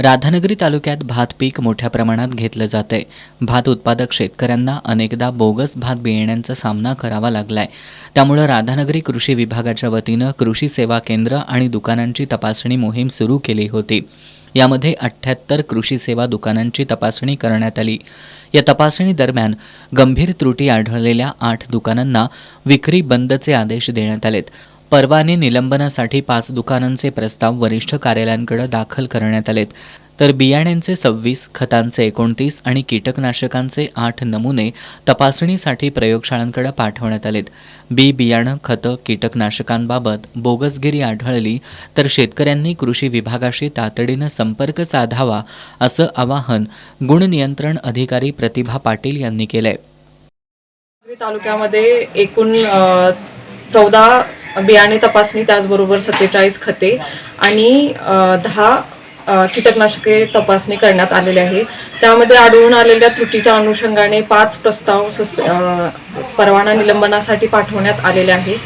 राधानगरी तालुक्यात भात पीक मोठ्या प्रमाणात घेतलं जातंय. भात उत्पादक शेतकऱ्यांना अनेकदा बोगस भात बियाण्यांचा सामना करावा लागलाय. त्यामुळे राधानगरी कृषी विभागाच्या वतीनं कृषी सेवा केंद्र आणि दुकानांची तपासणी मोहीम सुरू केली होती. यामध्ये 78 कृषी सेवा दुकानांची तपासणी करण्यात आली. या तपासणी दरम्यान गंभीर त्रुटी आढळलेल्या 8 दुकानांना विक्री बंदचे आदेश देण्यात आलेत. परवाने निलंबनासाठी 5 दुकानांचे प्रस्ताव वरिष्ठ कार्यालयांकडे दाखल करण्यात आलेत. तर बियाण्यांचे 26, खतांचे 29 आणि कीटकनाशकांचे 8 नमुने तपासणीसाठी प्रयोगशाळांकडे पाठवण्यात आलेत. बियाणं, खतं, कीटकनाशकांबाबत बोगसगिरी आढळली तर शेतकऱ्यांनी कृषी विभागाशी तातडीनं संपर्क साधावा, असं आवाहन गुण नियंत्रण अधिकारी प्रतिभा पाटील यांनी केलंय. तालुक्यामध्ये एकूण 14 बियाणे तपासणी, त्याचबरोबर 47 खते आणि 10 कीटकनाशके तपासणी करण्यात आलेले आहे. त्यामध्ये आढळून आलेल्या त्रुटीच्या अनुषंगाने 5 प्रस्ताव परवाना निलंबनासाठी पाठवण्यात आलेले आहेत.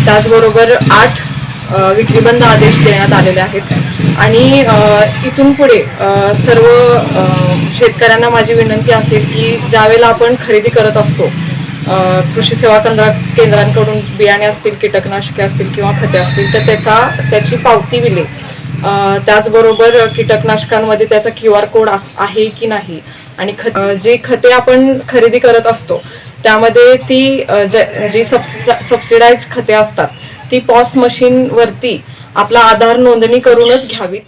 त्याचबरोबर 8 विक्रीबंद आदेश देण्यात आलेले आहेत. आणि इथून पुढे सर्व शेतकऱ्यांना माझी विनंती असेल की ज्यावेळेला आपण खरेदी करत असतो कृषी सेवा केंद्रांकडून बियाणे असतील, कीटकनाशके असतील किंवा खते असतील, तर त्याची पावती बिले, त्याचबरोबर कीटकनाशकांमध्ये त्याचा QR कोड आहे की नाही, आणि जे खते आपण खरेदी करत असतो त्यामध्ये ती जी सबसिडाइज खते असतात ती पॉस मशीनवरती आपला आधार नोंदणी करूनच घ्यावी.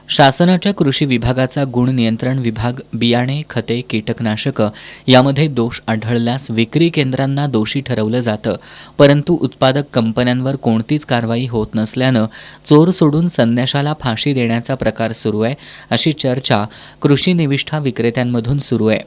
शासनाच्या कृषी विभागाचा गुण नियंत्रण विभाग बियाणे, खते, कीटकनाशकं यामध्ये दोष आढळल्यास विक्री केंद्रांना दोषी ठरवलं जातं. परंतु उत्पादक कंपन्यांवर कोणतीच कारवाई होत नसल्यानं चोर सोडून संन्याशाला फाशी देण्याचा प्रकार सुरू आहे, अशी चर्चा कृषी निविष्ठा विक्रेत्यांमधून सुरू आहे.